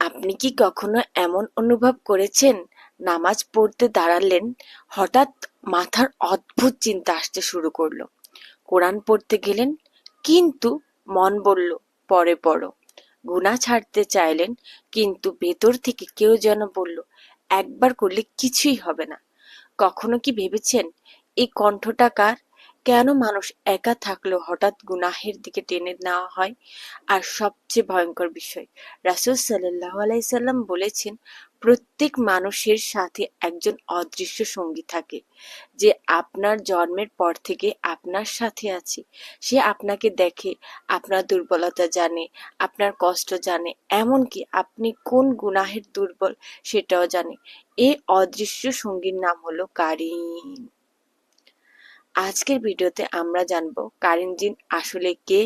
আপনি কি কখনো এমন অনুভব করেছেন, নামাজ পড়তে দাঁড়ালেন, হঠাৎ মাথার অদ্ভুত চিন্তা আসতে শুরু করলো। কোরআন পড়তে গেলেন, কিন্তু মন বলল পরে পড়ো। গুনাহ ছাড়তে চাইলেন, কিন্তু ভেতর থেকে কেউ যেন বলল একবার করলে কিছুই হবে না। কখনো কি ভেবেছেন এই কণ্ঠটা কার? কেন মানুষ একা থাকলেও হঠাৎ গুনাহের দিকে টেনে নেওয়া হয়? আর সবচেয়ে ভয়ঙ্কর বিষয়, রাসূল সাল্লাল্লাহু আলাইহি সাল্লাম বলেছেন, প্রত্যেক মানুষের সাথে একজন অদৃশ্য সঙ্গী থাকে, যে আপনার জন্মের পর থেকে আপনার সাথে আছে। সে আপনাকে দেখে, আপনার দুর্বলতা জানে, আপনার কষ্ট জানে, এমনকি আপনি কোন গুনাহের দুর্বল সেটাও জানে। এই অদৃশ্য সঙ্গীর নাম হলো কারিন। আজকের ভিডিওতে আমরা জানবো কারিন জিন আসলে কে,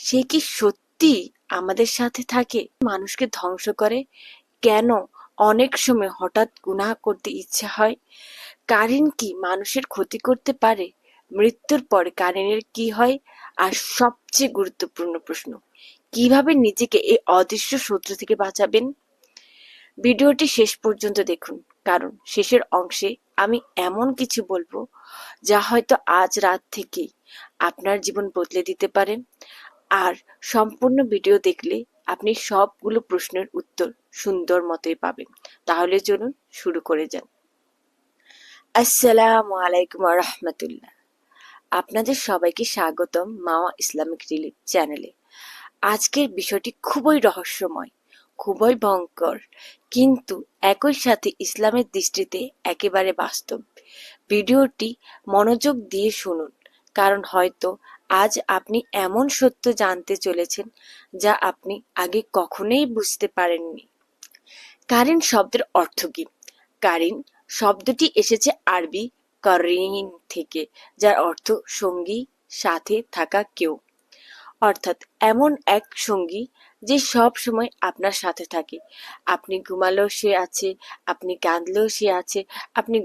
সে কি সত্যি আমাদের সাথে থাকে, মানুষকে ধ্বংস করে, কেন অনেক সময় হঠাৎ গুনাহ করতে ইচ্ছে হয়, কারিন কি মানুষের ক্ষতি করতে পারে, মৃত্যুর পরে কারিনের কি হয়, আর সবচেয়ে গুরুত্বপূর্ণ প্রশ্ন, কিভাবে নিজেকে এই অদৃশ্য শত্রু থেকে বাঁচাবেন। ভিডিওটি শেষ পর্যন্ত দেখুন, কারণ শেষের অংশে আমি এমন কিছু বলবো যা হয়তো আজ রাত থেকেই আপনার জীবন বদলে দিতে পারে। আর সম্পূর্ণ ভিডিও দেখলে আপনি সবগুলো প্রশ্নের উত্তর সুন্দর মতোই পাবেন। তাহলে চলুন শুরু করে যান। আসসালামু আলাইকুম ওয়া রাহমাতুল্লাহ। আপনাদের সবাইকে স্বাগতম মাওয়া ইসলামিক রিলিফ চ্যানেলে। আজকের বিষয়টি খুবই রহস্যময়, খুবই ভয়ঙ্কর, কিন্তু একই সাথে ইসলামের দৃষ্টিতে একেবারে বাস্তব। ভিডিওটি মনোযোগ দিয়ে শুনুন, কারণ হয়তো আজ আপনি এমন সত্য জানতে চলেছেন যা আপনি আগে কখনোই বুঝতে পারেননি। কারিন শব্দের অর্থ কি? কারিন শব্দটি এসেছে আরবি কারিন থেকে, যার অর্থ সঙ্গী, সাথে থাকা কেউ। অর্থাৎ এমন এক সঙ্গী যে সব সময় আপনার সাথে থাকে। আপনি ঘুমালেও সে আছে, আপনি কাঁদলেও সে আছে, আপনি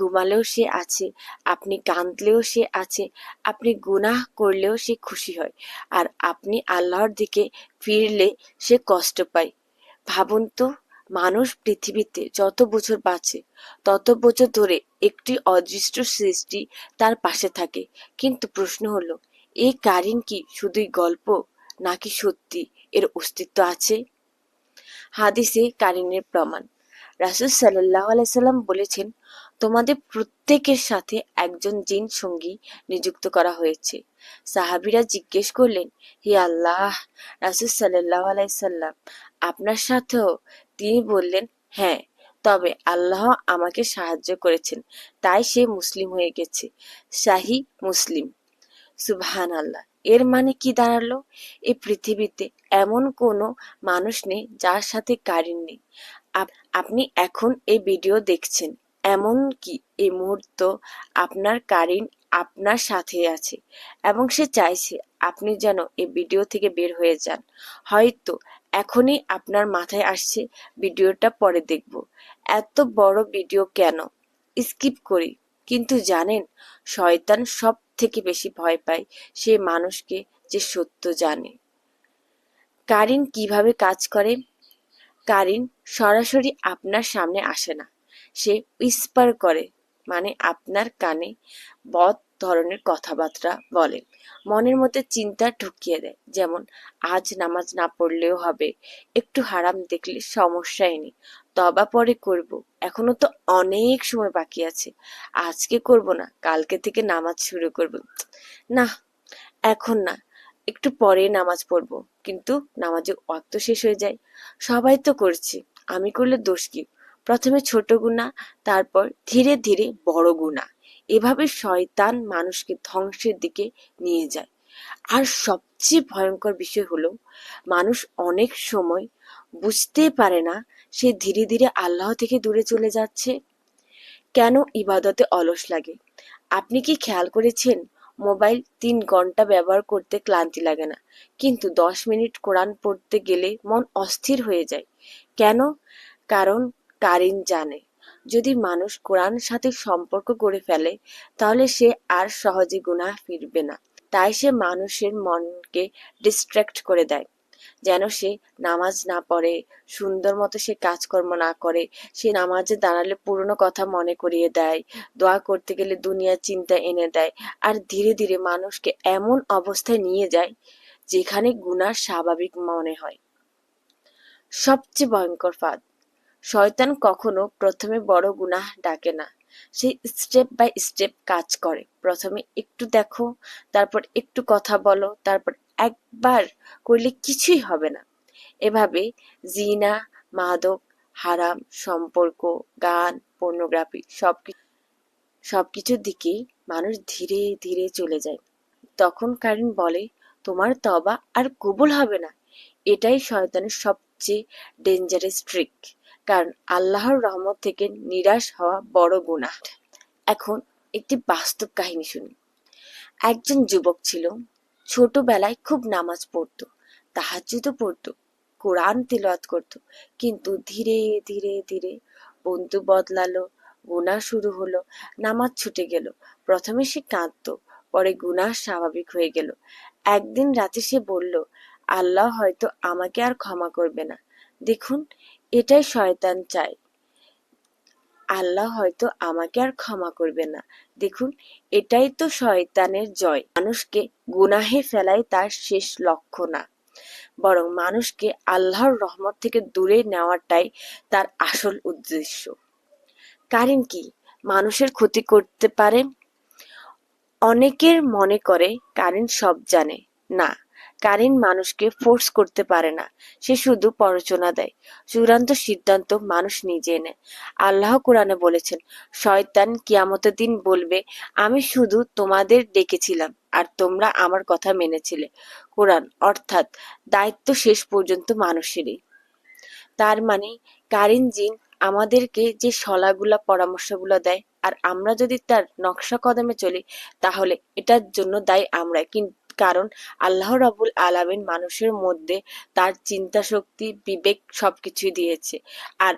ঘুমালেও সে আছে, আপনি কাঁদলেও সে আছে, আপনি গুনাহ করলেও সে খুশি হয়, আর আপনি আল্লাহর দিকে ফিরলে সে কষ্ট পায়। ভাবুন তো, মানুষ পৃথিবীতে যত বছর বাঁচে তত বছর ধরে একটি অদৃশ্য সৃষ্টি তার পাশে থাকে। কিন্তু প্রশ্ন হলো, এই কারিন কি শুধুই গল্প, নাকি সত্যি এর অস্তিত্ব আছে? হাদিসে কারিনের প্রমাণ। রাসূল সাল্লাল্লাহু আলাইহি সাল্লাম বলেছেন, তোমাদের প্রত্যেকের সাথে একজন জিন সঙ্গী নিযুক্ত করা হয়েছে। সাহাবীরা জিজ্ঞেস করলেন, হে আল্লাহ, রাসূল সাল্লাল্লাহু আলাইহি সাল্লাম, আপনার সাথেও? তিনি বললেন, হ্যাঁ, তবে আল্লাহ আমাকে সাহায্য করেছেন, তাই সে মুসলিম হয়ে গেছে। শাহী মুসলিম। সুবহানাল্লাহ। এর মানে কি দাঁড়ালো? এই পৃথিবীতে এমন কোনো মানুষ নেই যার সাথে কারিন নেই। আপনি এখন এই ভিডিও দেখছেন, এমনকি এই মুহূর্ত আপনার কারিন আপনার সাথে আছে, এবং সে চাইছে আপনি যেন এই ভিডিও থেকে বের হয়ে যান। হয়তো এখনই আপনার মাথায় আসছে ভিডিওটা পরে দেখব, এত বড় ভিডিও কেন স্কিপ করি। কিন্তু জানেন, শয়তান সব থেকে বেশি ভয় পায় সে মানুষকে যে সত্য জানে। কারিন কিভাবে কাজ করে? কারিন সরাসরি আপনার সামনে আসে না, সে উইসপার করে, মানে আপনার কানে বদ ধরনের কথাবার্তা বলে, মনের মধ্যে চিন্তা ঢুকিয়ে দেয়। যেমন, আজ নামাজ না পড়লেও হবে, একটু হারাম দেখলে সমস্যাই নেই, তবা পরে করব, এখনো তো অনেক সময় বাকি আছে, আজকে করব না, কালকে থেকে নামাজ শুরু করব, না এখন না, একটু পরে নামাজ পড়বো, কিন্তু নামাজের ওয়াক্ত শেষ হয়ে যায়। সবাই তো করছে, আমি করলে দোষ কি? প্রথমে ছোট গুনাহ, তারপর ধীরে ধীরে বড় গুনাহ। এভাবে শয়তান মানুষকে ধ্বংসের দিকে নিয়ে যায়। আর সবচেয়ে ভয়ঙ্কর বিষয় হলো, মানুষ অনেক সময় বুঝতে পারে না সে ধীরে ধীরে আল্লাহ থেকে দূরে চলে যাচ্ছে। কেন ইবাদতে অলস লাগে? আপনি কি খেয়াল করেছেন, মোবাইল 3 ঘন্টা ব্যবহার করতে ক্লান্তি লাগে না, কিন্তু 10 মিনিট কোরআন পড়তে গেলে মন অস্থির হয়ে যায়। কেন? কারণ কারিন জানে, যদি মানুষ কোরআন সাথে সম্পর্ক গড়ে ফেলে, তাহলে সে আর সহজে গুনাহ ফিরবে না। তাই সে মানুষের মনকে ডিস্ট্রাক্ট করে দেয়, যেন সে নামাজ না পড়ে, সুন্দর মতো সে কাজকর্ম না করে, সে নামাজে দাঁড়ালে পুরনো কথা মনে করিয়ে দেয়, দোয়া করতে গেলে দুনিয়ার চিন্তা এনে দেয়, আর ধীরে ধীরে মানুষকে এমন অবস্থায় নিয়ে যায় যেখানে গুনাহ স্বাভাবিক মনে হয়। সবচেয়ে ভয়ঙ্কর ফাঁদ, শয়তান কখনো প্রথমে বড় গুনাহ ডাকে না, সে স্টেপ বাই স্টেপ কাজ করে। প্রথমে একটু দেখো, তারপর একটু কথা বলো, তারপর একবার করলে কিছুই হবে না। এভাবে জিনা, মাদক, হারাম সম্পর্ক, গান, পর্নোগ্রাফি সবকিছুর দিকেই মানুষ ধীরে ধীরে চলে যায়। তখন কারিন বলে, তোমার তওবা আর কবুল হবে না। এটাই শয়তানের সবচেয়ে ডেঞ্জারাস ট্রিক, কারণ আল্লাহর রহমত থেকে নিরাশ হওয়া বড় গুনাহ। এখন একটি বাস্তব কাহিনী শুনি। একজন যুবক ছিল, ছোটবেলায় খুব নামাজ পড়তো, তাহাজ্জুদও পড়তো, কোরআন তিলাওয়াত করতো, কিন্তু ধীরে ধীরে ধীরে বন্ধু বদলালো, গুনাহ শুরু হলো, নামাজ ছুটে গেল। প্রথমে সে কাঁদতো, পরে গুনাহ স্বাভাবিক হয়ে গেল। একদিন রাতে সে বলল, আল্লাহ হয়তো আমাকে আর ক্ষমা করবে না। দেখুন, এটাই শয়তান চায়, আল্লাহ হয়তো আমাকে আর ক্ষমা করবে না। দেখুন, এটাই তো শয়তানের জয়। মানুষকে গুনাহে ফেলাই তার শেষ লক্ষ্য না, বরং মানুষকে আল্লাহর রহমত থেকে দূরে নেওয়াটাই তার আসল উদ্দেশ্য। কারণ কি মানুষের ক্ষতি করতে পারে? অনেকের মনে করে কারেন্ট সব জানে। না, কারেন্ট মানুষকে ফোর্স করতে পারে না, সে শুধু প্ররোচনা দেয়। চূড়ান্ত সিদ্ধান্ত মানুষ নিজে নেয়। আল্লাহ কোরআনে বলেছেন, শয়তান কিয়ামতের দিন বলবে, আমি শুধু তোমাদের ডেকেছিলাম আর তোমরা আমার কথা মেনেছিলে। কোরআন, অর্থাৎ দায়িত্ব শেষ পর্যন্ত মানুষেরই। তার মানে কারিন জিন আমাদেরকে যে শলাগুলা পরামর্শগুলো দেয়, আর আমরা যদি তার নকশা কদমে চলি, তাহলে এটার জন্য দায়ী আমরাই। কারণ আল্লাহ রাব্বুল আলামিন মানুষের মধ্যে তার চিন্তা শক্তি, বিবেক সবকিছুই দিয়েছে। আর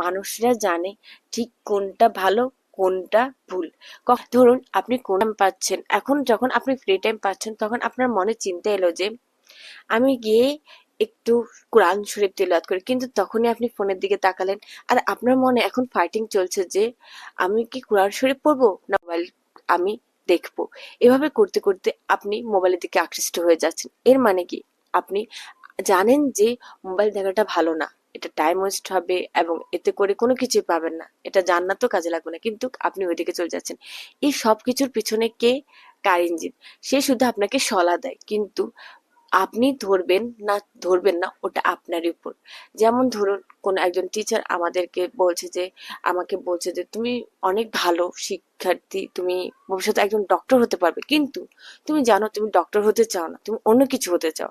মানুষরা জানে ঠিক কোনটা ভালো, কোনটা ভুল। ধরুন আপনি কোন টাইম পাচ্ছেন, এখন যখন আপনি ফ্রি টাইম পাচ্ছেন, তখন আপনার মনে চিন্তা এলো যে আমি গিয়ে একটু কোরআন শরীফ তিলাওয়াত করি, কিন্তু তখনই আপনি ফোনের দিকে তাকালেন, আর আপনার মনে এখন ফাইটিং চলছে যে আমি কি কোরআন শরীফ পড়বো না মোবাইল আমি দেখবো। এভাবে করতে করতে আপনি মোবাইলের দিকে আকৃষ্ট হয়ে যাচ্ছেন। এর মানে কি, আপনি জানেন যে মোবাইল দেখাটা ভালো না, এটা টাইম ওয়েস্ট হবে এবং এতে করে কোনো কিছুই পাবেন না, এটা জান্নাতও কাজে লাগবে না, কিন্তু আপনি ওইদিকে চলে যাচ্ছেন। এই সব কিছুর পিছনে কে? কারিনজিত। সে শুধু আপনাকে সলা দেয়, কিন্তু আপনি ধরবেন না ধরবেন না ওটা আপনারই উপর। যেমন ধরুন, কোন একজন টিচার আমাকে বলছে যে তুমি অনেক ভালো শিক্ষার্থী, তুমি ভবিষ্যতে একজন ডক্টর হতে পারবে, কিন্তু তুমি জানো তুমি ডক্টর হতে চাও না, তুমি অন্য কিছু হতে চাও।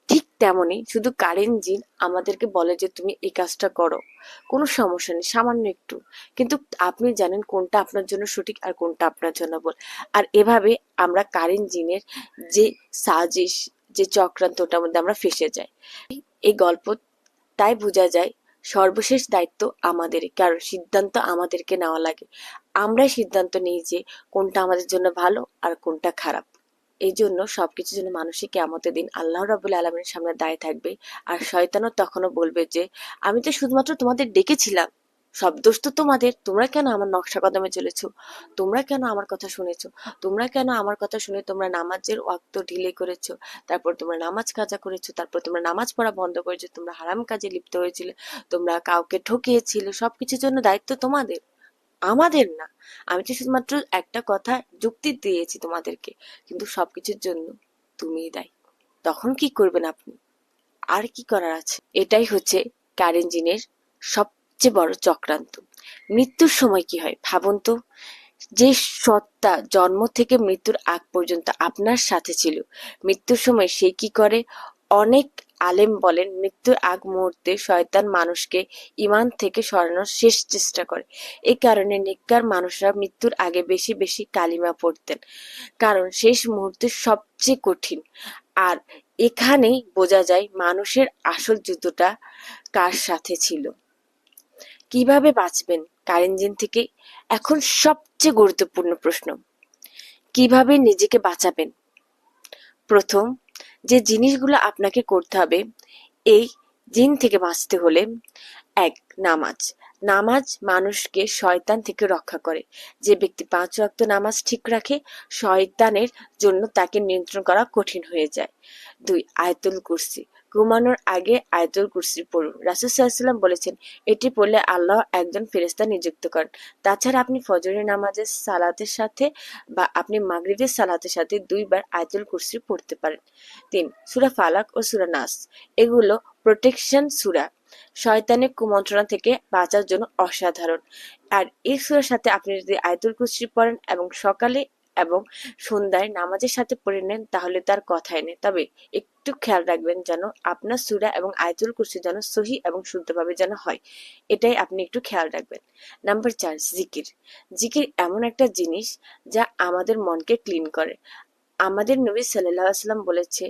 ঠিক তেমনি শুধু কারেন্ট জিন আমাদেরকে বলে যে তুমি এই কাজটা করো, কোনো সমস্যা নেই, সামান্য একটু, কিন্তু আপনি জানেন কোনটা আপনার জন্য সঠিক আর কোনটা আপনার জন্য ভুল। আর এভাবে আমরা কারেন্ট জিনের যে সাজিশ, যে চক্রান্ত, ওটার মধ্যে আমরা ফেঁসে যাই। এই গল্প তাই বোঝা যায় সর্বশেষ দায়িত্ব আমাদেরই, কারণ সিদ্ধান্ত আমাদেরকে নেওয়া লাগে। আমরাই সিদ্ধান্ত নিই যে কোনটা আমাদের জন্য ভালো আর কোনটা খারাপ। এই জন্য সবকিছুর জন্য মানুষই কিয়ামতের দিন আল্লাহ রাব্বুল আলামিনের সামনে দাঁড়িয়ে থাকবে। আর শয়তানও তখনও বলবে যে আমি তো শুধুমাত্র তোমাদের ডেকেছিলাম, সব দোষ তো তোমাদের, তোমরা কেন আমার নকশা কদমে চলেছো, তোমরা কেন আমার কথা শুনেছো, তোমরা কেন আমার কথা শুনে তোমরা নামাজের ওয়াক্ত ঢিলে করেছো, তারপর তোমরা নামাজ কাজা করেছো, তারপর তোমরা নামাজ পড়া বন্ধ করেছো, তোমরা হারাম কাজে লিপ্ত হয়েছিলে, তোমরা কাউকে ঠকিয়েছিলে। সবকিছুর জন্য দায়িত্ব তোমাদের, আমাদের না। আমি তো শুধুমাত্র একটা কথা যুক্তি দিয়েছি তোমাদেরকে, কিন্তু সবকিছুর জন্য তুমিই দায়ী। তখন কি করবেন আপনি? আর কি করার আছে? এটাই হচ্ছে কারেনজিনের সবচেয়ে বড় চক্রান্ত। মৃত্যুর সময় কি হয় ভাবুন তো। যে সত্তা জন্ম থেকে মৃত্যুর আগ পর্যন্ত আপনার সাথে ছিল, মৃত্যুর সময় সে কি করে? অনেক আলেম বলেন মৃত্যুর আগ মুহূর্তে শয়তান মানুষকে ঈমান থেকে সরানোর শেষ চেষ্টা করে। এই কারণে নেককার মানুষরা মৃত্যুর আগে বেশি বেশি কালিমা পড়তেন, কারণ শেষ মুহূর্তে সবচেয়ে কঠিন। আর এখানেই বোঝা যায় মানুষের আসল যুদ্ধটা কার সাথে ছিল। কিভাবে বাঁচবেন কারেনজিন থেকে? এখন সবচেয়ে গুরুত্বপূর্ণ প্রশ্ন, কিভাবে নিজেকে বাঁচাবেন? প্রথম যে জিনিসগুলো আপনাকে করতে হবে, এই জিন থেকে বাঁচতে হলে এক, নামাজ। নামাজ মানুষকে শয়তান থেকে রক্ষা করে। যে ব্যক্তি ৫ ওয়াক্ত নামাজ ঠিক রাখে, শয়তানের জন্য তাকে নিয়ন্ত্রণ করা কঠিন হয়ে যায়। ২, আয়াতুল কুরসি। ঘুমানোর আগে আয়াতুল কুরসি পড়ুন। রাসূল সাল্লাল্লাহু আলাইহি ওয়াসাল্লাম বলেছেন, এটি পড়লে আল্লাহ একজন ফেরেশতা নিযুক্ত করেন। তাছাড়া আপনি ফজরের নামাজের সালাতের সাথে বা আপনি মাগরিবের সালাতের সাথে ২ বার আয়াতুল কুরসি পড়তে পারেন। ৩, সূরা ফালাক ও সূরা নাস। এগুলো প্রোটেকশন সূরা, শয়তানের কুমন্ত্রণা থেকে বাঁচার জন্য অসাধারণ। আর এই সূরার সাথে আপনি যদি আয়াতুল কুরসি পড়েন এবং সকালে এবং সন্ধ্যায় নামাজের সাথে পড়ে নেন তাহলে তার কথাই নেই। তবে একটু খেয়াল রাখবেন যেন আপনার সূরা এবং আয়াতুল কুরসি যেন সহি এবং শুদ্ধভাবে যেন হয়, এটাই আপনি একটু খেয়াল রাখবেন। নাম্বার ৪, জিকির। জিকির এমন একটা জিনিস যা আমাদের মনকে ক্লিন করে। আমাদের নবী সাল্লাল্লাহু আলাইহি ওয়াসাল্লাম বলেছে,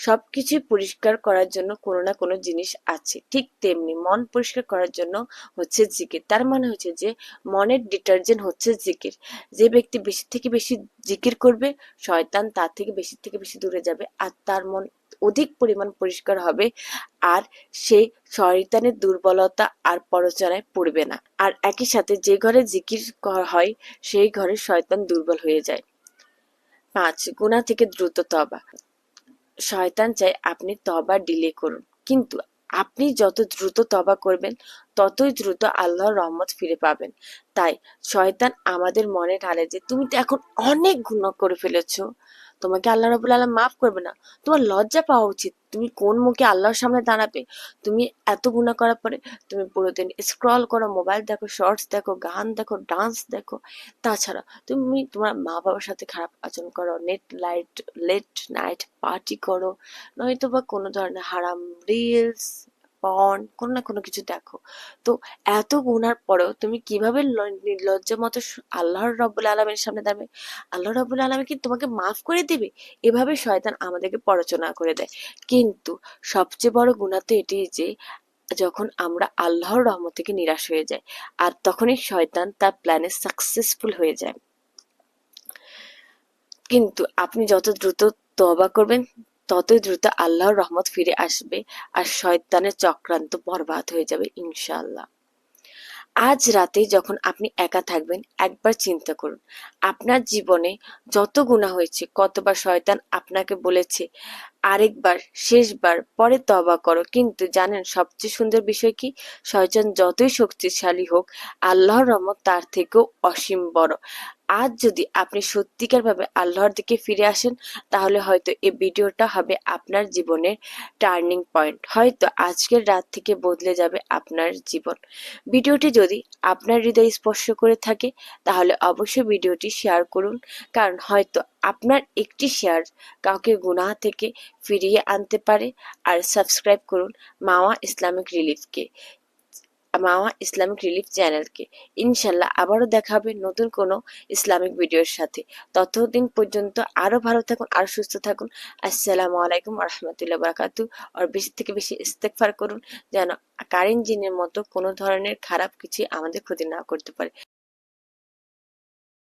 সবকিছুই পরিষ্কার করার জন্য কোনো না কোনো জিনিস আছে। ঠিক তেমনি মন পরিষ্কার করার জন্য হচ্ছে জিকির। তার মানে হচ্ছে যে মনের ডিটারজেন্ট হচ্ছে জিকির। যে ব্যক্তি বেশি থেকে বেশি জিকির করবে, শয়তান তার থেকে বেশি দূরে যাবে আর তার মন অধিক পরিমাণ পরিষ্কার হবে। আর সে শয়তানের দুর্বলতা আর প্ররোচনায় পড়বে না। আর একই সাথে যে ঘরে জিকির হয় সেই ঘরে শয়তান দুর্বল হয়ে যায়। ৫, গুনাহ থেকে দ্রুত তওবা। শয়তান চায় আপনি তওবা ডিলে করুন, কিন্তু আপনি যত দ্রুত তওবা করবেন ততই দ্রুত আল্লাহর রহমত ফিরে পাবেন। তাই শয়তান আমাদের মনে ঢালে যে তুমি তো এখন অনেক গুনাহ করে ফেলেছো, তোমাকে আল্লাহ রাব্বুল আলামিন মাফ করবে না। তোমার লজ্জা পাওয়া উচিত। তুমি কোন মুখে আল্লাহর সামনে দাঁড়াবে? তুমি এত গুনাহ করার পরে তুমি পুরো দিন স্ক্রল করো, মোবাইল দেখো, শর্টস দেখো, গান দেখো, ডান্স দেখো। তাছাড়া তুমি তোমার মা-বাবার সাথে খারাপ আচরণ করো, লেট নাইট পার্টি করো, নয়তোবা কোনো ধরনের হারাম রিলস, পর্ন কোনো না কোনো কিছু দেখো। তো এত গুনার পরেও তুমি কিভাবে নির্লজ্জের মতো আল্লাহর রাব্বুল আলামিনের সামনে দাঁড়াবে? আল্লাহ রাব্বুল আলামিন কি তোমাকে মাফ করে দিবে? এভাবে শয়তান আমাদেরকে প্ররোচনা করে দেয়। কিন্তু সবচেয়ে বড় গুনাহ তো এটিই যে যখন আমরা আল্লাহর রহমত থেকে নিরাশ হয়ে যাই, আর তখনই শয়তান তার প্ল্যানে সাকসেসফুল হয়ে যায়। কিন্তু আপনি যত দ্রুত তওবা করবেন ততই দ্রুত আল্লাহর রহমত ফিরে আসবে আর শয়তানের চক্রান্ত বরবাদ হয়ে যাবে ইনশাআল্লাহ। আজ রাতে যখন আপনি একা থাকবেন একবার চিন্তা করুন, আপনার জীবনে যত গুনাহ হয়েছে, কতবার শয়তান আপনাকে বলেছে আরেকবার, শেষবার, পরে তওবা করো। কিন্তু জানেন সবচেয়ে সুন্দর বিষয় কি? শয়তান যতই শক্তিশালী হোক, আল্লাহর রহমত তার থেকেও অসীম বড়। আজ যদি আপনি সত্যিকার ভাবে আল্লাহর দিকে ফিরে আসেন তাহলে হয়তো এই ভিডিওটা হবে আপনার জীবনের টার্নিং পয়েন্ট। হয়তো আজকের রাত থেকে বদলে যাবে আপনার জীবন। ভিডিওটি যদি আপনার হৃদয় স্পর্শ করে থাকে তাহলে অবশ্যই ভিডিওটি শেয়ার করুন, কারণ হয়তো আপনার একটি শেয়ার কাউকে গুনাহ থেকে ফিরিয়ে আনতে পারে। আর সাবস্ক্রাইব করুন মাওয়া ইসলামিক রিলিফ চ্যানেলকে। ইনশাল্লাহ আবারও দেখা হবে নতুন কোনো ইসলামিক ভিডিওর সাথে। ততদিন পর্যন্ত আরো ভালো থাকুন, আরো সুস্থ থাকুন। আসসালামু আলাইকুম ওয়া রাহমাতুল্লাহি ওয়া বারাকাতুহু। আর বেশি থেকে বেশি ইস্তেগফার করুন যেন কারেন্ট জিনের মতো কোনো ধরনের খারাপ কিছু আমাদের ক্ষতি না করতে পারে।